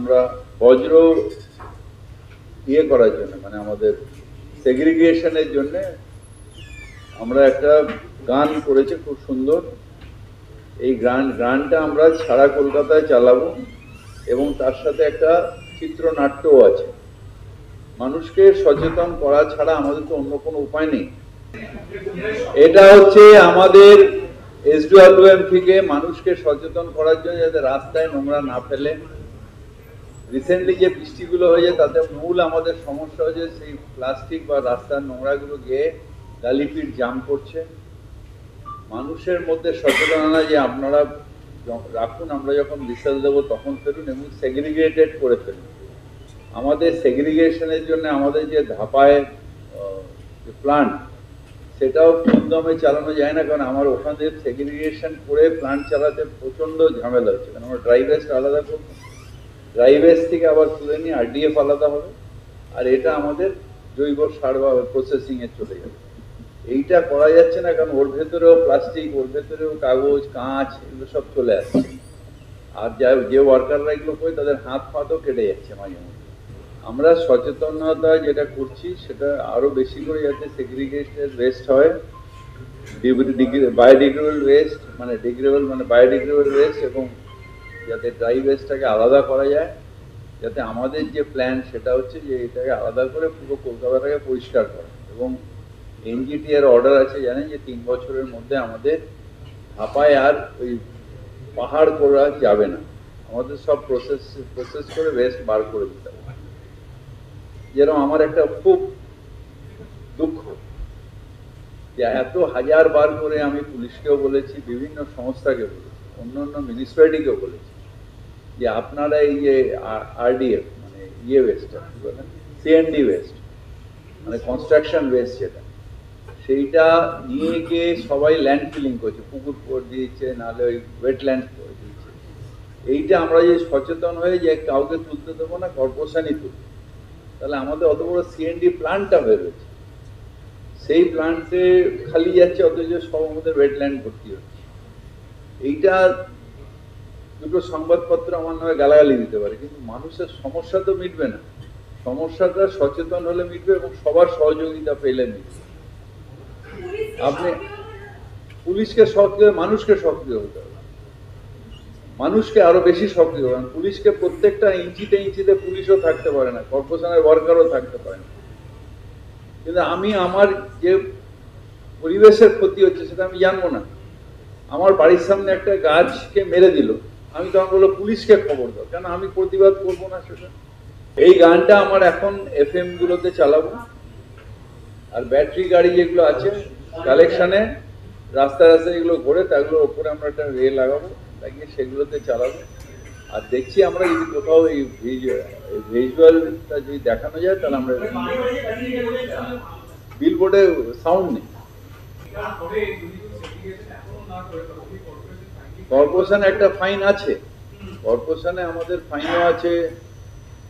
আমরা বজ্র ইয়ে করার জন্য, মানে আমাদের সেগ্রিগেশনের জন্য আমরা একটা গান করেছি খুব সুন্দর। এই গানটা আমরা সারা কলকাতায় চালাবো এবং তার সাথে একটা চিত্রনাট্যও আছে। মানুষকে সচেতন করা ছাড়া আমাদের তো অন্য কোনো উপায় নেই। এটা হচ্ছে আমাদের SWM থেকে মানুষকে সচেতন করার জন্য, যাতে রাস্তায় নোংরা না ফেলে। রিসেন্টলি যে বৃষ্টিগুলো হয়েছে তাতে মূল আমাদের সমস্যা হয়েছে সেই প্লাস্টিক বা রাস্তার নোংরাগুলো গিয়ে গালিপিট জাম করছে। মানুষের মধ্যে সচেতনতা যে আপনারা রাখুন, আমরা যখন রিসার্চ দেবো তখন ফেলুন এবং সেগ্রিগেটেড করে ফেলুন। আমাদের সেগ্রিগেশনের জন্য আমাদের যে ধাপায় যে প্লান্ট, সেটাও ফুলদমে চালানো যায় না, কারণ আমার ওখান থেকে সেগ্রিগেশন করে প্লান্ট চালাতে প্রচণ্ড ঝামেলা হচ্ছে। কারণ আমরা ড্রাই ওয়েস্ট আলাদা করবো, ড্রাই ওয়েস্ট থেকে আবার তুলে নিয়ে RDF আলাদা হবে, আর এটা আমাদের জৈব সার বা প্রসেসিংয়ে চলে যাবে। এইটা করা যাচ্ছে না, কারণ ওর ভেতরেও প্লাস্টিক, ওর ভেতরেও কাগজ, কাঁচ, এগুলো সব চলে আসছে। আর যে ওয়ার্কাররা এগুলো করে তাদের হাত ফাতও কেটে যাচ্ছে মাঝে মধ্যে। আমরা সচেতনতা যেটা করছি সেটা আরো বেশি করে যাতে সেগ্রিগেটেড ওয়েস্ট হয়, বায়োডিগ্রেডেবল ওয়েস্ট মানে ডিগ্রেডেবল মানে বায়োডিগ্রেডেবল ওয়েস্ট, এবং যাতে ড্রাই ওয়েস্টটাকে আলাদা করা যায়। যাতে আমাদের যে প্ল্যান সেটা হচ্ছে যে এটাকে আলাদা করে পুরো কলকাতাটাকে পরিষ্কার করা। এবং NGT এর অর্ডার আছে, জানেন যে 3 বছরের মধ্যে আমাদের ধাপায় আর ওই পাহাড় করা যাবে না, আমাদের সব প্রসেস করে ওয়েস্ট বার করে দিতে হবে। যেরকম আমার একটা খুব দুঃখ যে এত হাজার বার করে আমি পুলিশকেও বলেছি, বিভিন্ন সংস্থাকে বলেছি, অন্যান্য মিউনিসিপ্যালিটিকেও বলেছি যে আপনারা এই যে RDF মানে ইয়ে ওয়েস্ট কি বলেন, CND ওয়েস্ট মানে কনস্ট্রাকশন ওয়েস্ট, যেটা সেইটা নিয়ে গিয়ে সবাই ল্যান্ড ফিলিং করছে, পুকুর করে দিয়েছে, নাহলে ওই ওয়েটল্যান্ড করে দিয়েছে। এইটা আমরা যে সচেতন হয়ে যে কাউকে তুলতে দেবো না, কর্পোরেশনই তুলবে, তাহলে আমাদের অত বড় CND প্ল্যান্টটা বেরোচ্ছে, সেই প্ল্যান্টে খালি যাচ্ছে, অথচ সব আমাদের ওয়েটল্যান্ড ভর্তি হচ্ছে। এইটা দুটো সংবাদপত্র আমার নামে গালাগালি দিতে পারে, কিন্তু মানুষের সমস্যা তো মিটবে না। সমস্যাটা সচেতন হলে মিটবে এবং সবার সহযোগিতা পেলে মিটবে। আপনি পুলিশকে সক্রিয়, মানুষকে সক্রিয় হতে হবে, মানুষকে আরো বেশি সক্রিয় হন। পুলিশকে প্রত্যেকটা ইঞ্চিতে পুলিশও থাকতে পারে না, কর্পোরেশনের ওয়ার্কারও থাকতে পারে না। কিন্তু আমি আমার যে পরিবেশের ক্ষতি হচ্ছে সেটা আমি জানবো না। আমার বাড়ির সামনে একটা গাছকে মেরে দিল, আমি তখন বলবো পুলিশকে খবর দাও, কেন আমি প্রতিবাদ করবো না সেটা? এই গানটা আমার এখন FM গুলোতে চালাবো, আর ব্যাটারি গাড়ি যেগুলো আছে কালেকশনে রাস্তায় রাস্তায় যেগুলো ঘোরে তাগুলোর ওপরে আমরা একটা রে লাগাবো, লাগিয়ে সেগুলোতে চালাবো। আর দেখছি আমরা যদি কোথাও এই ভিজুয়ালটা যদি দেখানো যায়, তাহলে আমরা বিলবোর্ডে সাউন্ড নেই। কর্পোরেশনে একটা ফাইন আছে, কর্পোরেশনে আমাদের ফাইনও আছে।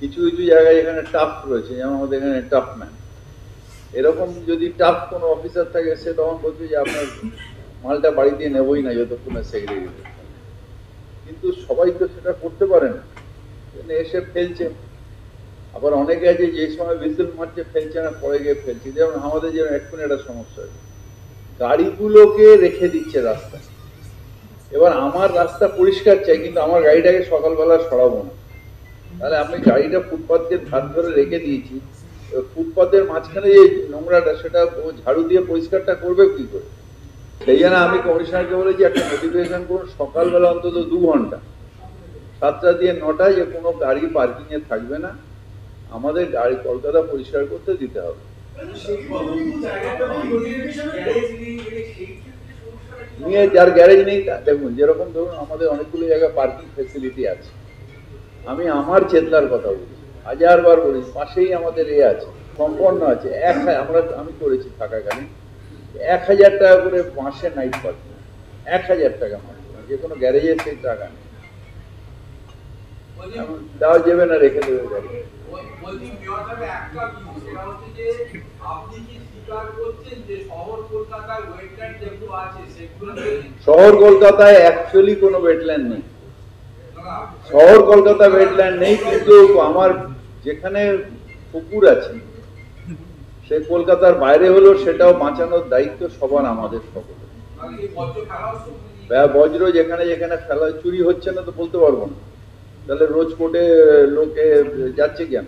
কিছু কিছু জায়গায় এখানে টাফ রয়েছে, যেমন আমাদের এখানে টাফ ম্যান, এরকম যদি টাফ কোনো অফিসার থাকে সে তখন বলছে যে আপনার মালটা বাড়ি দিয়ে নেবই না যতক্ষণ সেগ্রিগেটেড। কিন্তু সবাই তো সেটা করতে পারে না, এসে ফেলছে। আবার অনেকে আছে যে সময় ভিসেল মারছে ফেলছে না, পরে গিয়ে ফেলছে। যেমন আমাদের যেমন এক্ষুনি একটা সমস্যা হয়েছে, গাড়িগুলোকে রেখে দিচ্ছে রাস্তায়। এবার আমার রাস্তা পরিষ্কার চাই, কিন্তু আমার গাড়িটাকে সকালবেলা সরাবো না, তাহলে আমি গাড়িটা ফুটপাথকে ধার ধরে রেখে দিয়েছি, ফুটপাথের মাঝখানে যে নোংরাটা সেটা ঝাড়ু দিয়ে পরিষ্কারটা করবে কি করে? সেই জন্য আমি কমিশনারকে বলেছি একটা নোটিফিকেশন করুন, সকালবেলা অন্তত 2 ঘন্টা 7টা দিয়ে 9টায় যে কোনো গাড়ি পার্কিং এ থাকবে না, আমাদের গাড়ি কলকাতা পরিষ্কার করতে দিতে হবে। নিয়ে যার গ্যারেজ নেই, দেখুন যেরকম ধরুন আমাদের অনেকগুলো জায়গায় পার্কিং ফেসিলিটি আছে, আমি আমার চেতলার কথা বলি, 1000 বার বলি, পাশেই আমাদের আছে সম্পন্ন আছে। আমি করেছি থাকাকালীন 1000 টাকা করে মাসে নাইট পার্কিং, 1000 টাকা মাসে, যে কোনো গ্যারেজের সেই টাকা নেই, দেওয়া যাবে না, রেখে দেবে গাড়ি। শহর কলকাতায় অ্যাকচুয়ালি কোনো ওয়েটল্যান্ড নেই, শহর কলকাতা ওয়েটল্যান্ড নেই, কিন্তু আমার যেখানে পুকুর আছে সে কলকাতার বাইরে হলেও সেটাও বাঁচানোর দায়িত্ব সবার, আমাদের সকলের। বজ্র যেখানে যেখানে ফেলা চুরি হচ্ছে না তো বলতে পারবো না, তাহলে রোজ কোর্টে লোকে যাচ্ছে কেন?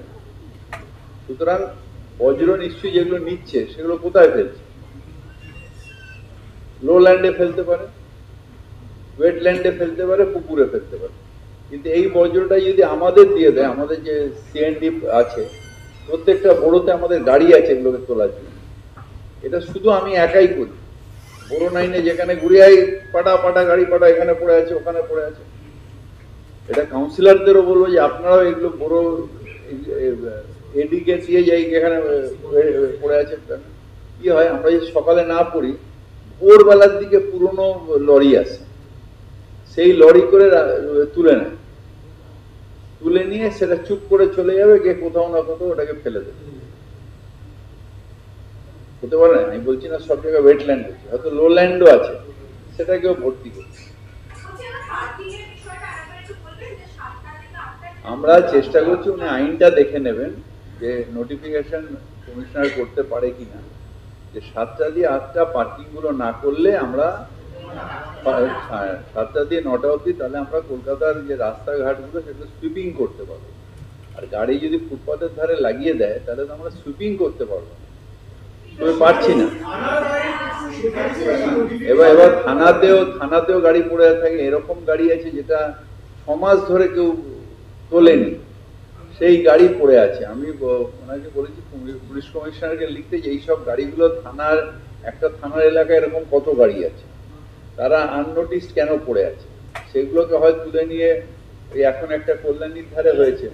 সুতরাং বজ্র নিশ্চয়ই যেগুলো নিচ্ছে সেগুলো কোথায় ফেলছে? লো ল্যান্ডে ফেলতে পারে, ওয়েটল্যান্ডে ফেলতে পারে, পুকুরে ফেলতে পারে। কিন্তু এই বজ্রটা যদি আমাদের দিয়ে দেয়, আমাদের যে সিএনডি আছে প্রত্যেকটা বড়োতে আমাদের গাড়ি আছে এগুলোকে তোলার জন্য, এটা শুধু আমি একাই করি। বড় নাইনে যেখানে ঘুরে আই পাটা পাটা গাড়ি পাটা এখানে পড়ে আছে ওখানে পড়ে আছে। এটা কাউন্সিলরদেরও বলবো যে আপনারাও এগুলো বড় এডিকে দিয়ে যাই এখানে পড়ে আছে। কি হয়, আমরা যদি সকালে না পড়ি, ভোরবেলার দিকে পুরনো লরি আসে, সেই লরি করে তুলে নেয়, তুলে নিয়ে সেটা চুপ করে চলে যাবে, গিয়ে কোথাও না কোথাও ওটাকে ফেলে দেবে। হতে পারে না, আমি বলছি না সব জায়গায় ওয়েটল্যান্ড আছে, হয়তো লো ল্যান্ডও আছে, সেটাকেও ভর্তি করছে। আমরা চেষ্টা করছি, উনি আইনটা দেখে নেবেন যে নোটিফিকেশন কমিশনার করতে পারে কিনা, যে 7টা দিয়ে 8টা পার্কিং গুলো না করলে আমরা 7টা দিয়ে 9টা অবধি, তাহলে আমরা কলকাতার যে রাস্তাঘাটগুলো সেগুলো সুইপিং করতে পারবো। আর গাড়ি যদি ফুটপাতের ধারে লাগিয়ে দেয় তাহলে তো আমরা সুইপিং করতে পারবো, তবে পারছি না। এবার থানাতেও গাড়ি পড়ে থাকে, এরকম গাড়ি আছে যেটা 6 মাস ধরে কেউ তোলেনি, সেই গাড়ি পড়ে আছে। আমি ওনাকে বলেছি পুলিশ কমিশনারকে লিখতে যে এইসব গাড়িগুলো একটা থানার এলাকায় এরকম কত গাড়ি আছে, তারা আননোটিসড কেন পড়ে আছে, সেগুলোকে হয় তুলে নিয়ে এখন একটা কল্যাণীর ধারে হয়েছে,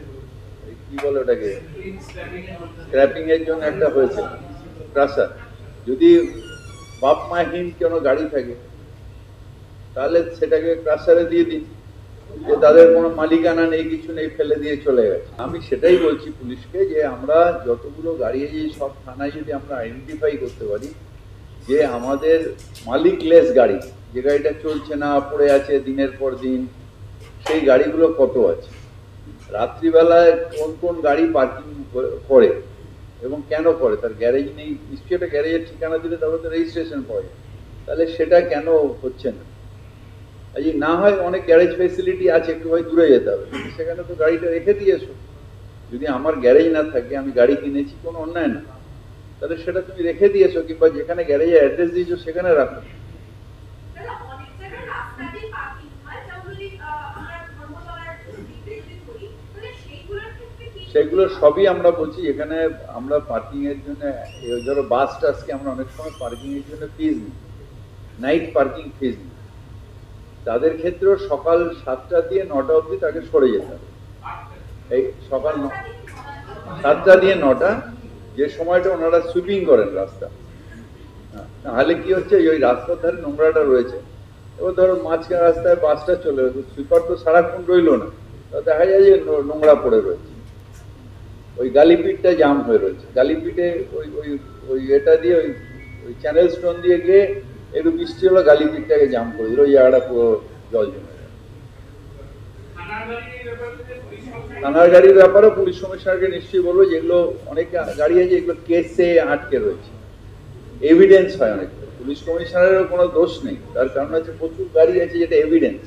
কি বলে ওটাকে, স্ক্র্যাপিং এর জন্য একটা হয়েছে ক্রাসার। যদি বাপ মাহীন কোনো গাড়ি থাকে তাহলে সেটাকে ক্রাসারে দিয়ে দিন, যে তাদের কোনো মালিকানা নেই, কিছু নেই, ফেলে দিয়ে চলে গেছে। আমি সেটাই বলছি পুলিশকে, যে আমরা যতগুলো গাড়ি আছে সব থানায় যদি আমরা আইডেন্টিফাই করতে পারি যে আমাদের মালিকলেস গাড়ি, যে গাড়িটা চলছে না, পড়ে আছে দিনের পর দিন, সেই গাড়িগুলো কত আছে, রাত্রিবেলায় কোন কোন গাড়ি পার্কিং করে এবং কেন করে, তার গ্যারেজ নেই, নিশ্চয়ই একটা গ্যারেজের ঠিকানা দিলে তারপরে তো রেজিস্ট্রেশন পাওয়া যায়, তাহলে সেটা কেন হচ্ছে না? যদি না হয় অনেক গ্যারেজ ফেসিলিটি আছে, একটু হয় দূরে যেতে হবে, সেখানে তো গাড়িটা রেখে দিয়ে এসো। যদি আমার গ্যারেজ না থাকে, আমি গাড়ি কিনেছি, কোনো অন্যায় না, তাহলে সেটা তুমি রেখে দিয়েছো, কিংবা যেখানে গ্যারেজের অ্যাড্রেস দিয়েছো সেখানে রাখো। সেগুলো সবই আমরা বলছি, এখানে আমরা পার্কিং এর জন্য, ধরো বাস টাসকে আমরা অনেক সময় পার্কিং এর জন্য ফিজ নিই, নাইট পার্কিং ফিজ নিই, তাদের ক্ষেত্রেও সকাল 7টা দিয়ে 9টা অবধি তাকে সরে যেতে হবে। এই সকাল 7টা দিয়ে 9টা, যে সময়টা ওনারা সুইপিং করেন রাস্তা, তাহলে কি হচ্ছে, ওই রাস্তার ধারে নোংরাটা রয়েছে, এবার ধরো মাঝখানে রাস্তায় বাসটা চলে গেছে, সুইপার তো সারাক্ষণ রইলো না, তা দেখা যায় যে নোংরা পড়ে রয়েছে, ওই গালিপিটটা জাম হয়ে রয়েছে, গালিপিটে ওই এটা দিয়ে ওই চ্যানেল স্টোন দিয়ে গিয়ে একটু বৃষ্টি হলো, গালিপিটটাকে জাম করে দিল, ওই জায়গাটা পুরো জল জমে যায়। থানার গাড়ির ব্যাপারে পুলিশ কমিশনারকে নিশ্চয়ই বলবো, যেগুলো অনেক গাড়ি আছে এগুলো কেসে আটকে রয়েছে, এভিডেন্স হয় অনেক, পুলিশ কমিশনারেরও কোনো দোষ নেই, তার কারণ হচ্ছে প্রচুর গাড়ি আছে যেটা এভিডেন্স,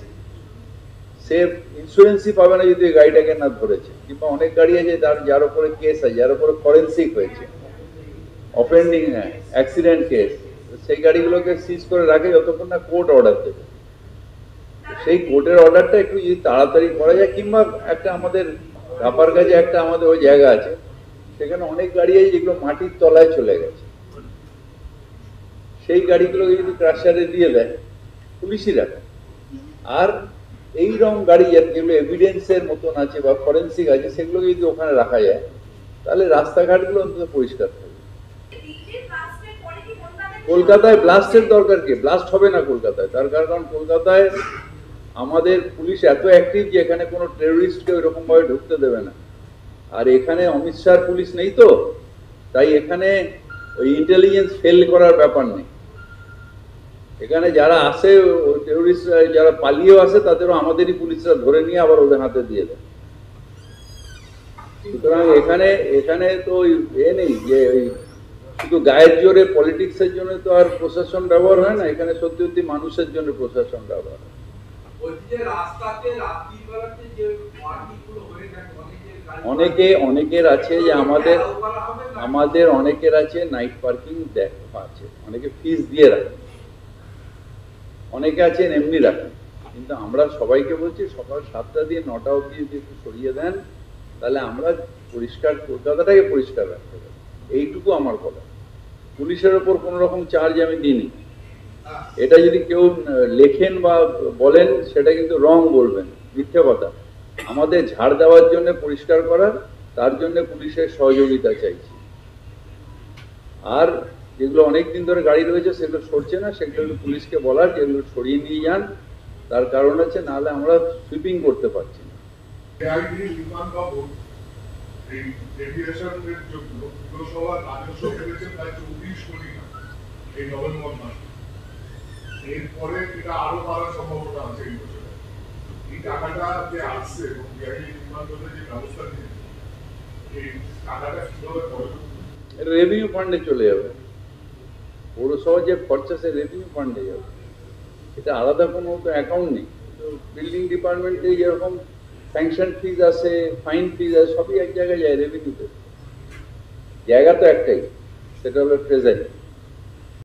সে ইন্স্যুরেন্সই পাবে না যদি গাড়িটাকে না ধরেছে, কিংবা অনেক গাড়ি আছে যার উপরে কেস আছে, যার উপরে ফরেন্সিক হয়েছে, অফেন্ডিং অ্যাক্সিডেন্ট কেস, সেই গাড়িগুলোকে সিজ করে রাখে যতক্ষণ না কোর্ট অর্ডার দেবে। সেই কোর্টের অর্ডারটা একটু যদি তাড়াতাড়ি করা যায়, কিংবা একটা আমাদের ঢাপার কাছে একটা আমাদের ওই জায়গা আছে, সেখানে অনেক গাড়ি আছে যেগুলো মাটির তলায় চলে গেছে, সেই গাড়িগুলোকে যদি ক্রাশারে দিয়ে দেয় পুলিশই রাখে। আর এইরকম গাড়ি যেগুলো এভিডেন্সের মতন আছে বা ফরেন্সিক আছে, সেগুলোকে যদি ওখানে রাখা যায় তাহলে রাস্তাঘাটগুলো অন্তত পরিষ্কার থাকবে। কলকাতায় ব্লাস্টের দরকার কি? ব্লাস্ট হবে না কলকাতায়, তার কারণ কলকাতায় আমাদের পুলিশ এত অ্যাক্টিভ যে এখানে কোনো টেরোরিস্টকে ওইরকম ভাবে ঢুকতে দেবে না। আর এখানে অমিত শাহ পুলিশ নেই তো, তাই এখানে ওই ইন্টেলিজেন্স ফেল করার ব্যাপার নেই। এখানে যারা আসে টেরোরিস্টরা যারা পালিয়েও আসে তাদেরও আমাদেরই পুলিশরা ধরে নিয়ে আবার ওদের হাতে দিয়ে দেয়। সুতরাং এখানে এখানে তো ওই নেই যে ওই শুধু গায়ের জোরে পলিটিক্সের জন্য তো আর প্রশাসন ব্যবহার হয় না, এখানে সত্যি সত্যি মানুষের জন্য প্রশাসন ব্যবহার হয়। অনেকের আছে যে আমাদের অনেকের আছে নাইট পার্কিং আছে, অনেকে ফিস দিয়ে রাখে, অনেকে আছেন এমনি রাখেন। কিন্তু আমরা সবাইকে বলছি সকাল 7টা দিয়ে 9টা অবধি যদি একটু সরিয়ে দেন তাহলে আমরা পরিষ্কার কলকাতাটাকে পরিষ্কার রাখতে পারি, এইটুকু আমার কথা। পুলিশের ওপর কোনো রকম চার্জ আমি দিইনি। এটা যদি কেউ লেখেন বা বলেন সেটা কিন্তু রং বলবেন, মিথ্যে কথা। আমাদের ঝাড় দেওয়ার জন্য, পরিষ্কার করার, তার জন্য পুলিশের সহযোগিতা চাইছি। আর যেগুলো অনেকদিন ধরে গাড়ি রয়েছে সেগুলো সরছে না, সেগুলো পুলিশকে বলার যেগুলো সরিয়ে নিয়ে যান, তার কারণ আছে, নাহলে আমরা সুইপিং করতে পারছি না। এরপরে এটা আরো বাড়ার সম্ভাবনা আছে এই বছরে। এই টাকাটা যে আসছে এবং নির্মাণ করতে যে ব্যবস্থা নিয়েছে, এই টাকাটা কিভাবে খরচ রেভিনিউ ফান্ডে চলে যাবে। পৌরসভার যে খরচা সে রেভিনিউ ফান্ডে যাবে, এটা আলাদা কোনো তো অ্যাকাউন্ট নেই। তো বিল্ডিং ডিপার্টমেন্টে যেরকম স্যাংশন ফিজ আছে, ফাইন ফিজ আছে, সবই এক জায়গায় যায় রেভিনিউতে। জায়গা তো একটাই, সেটা হলো ট্রেজারি।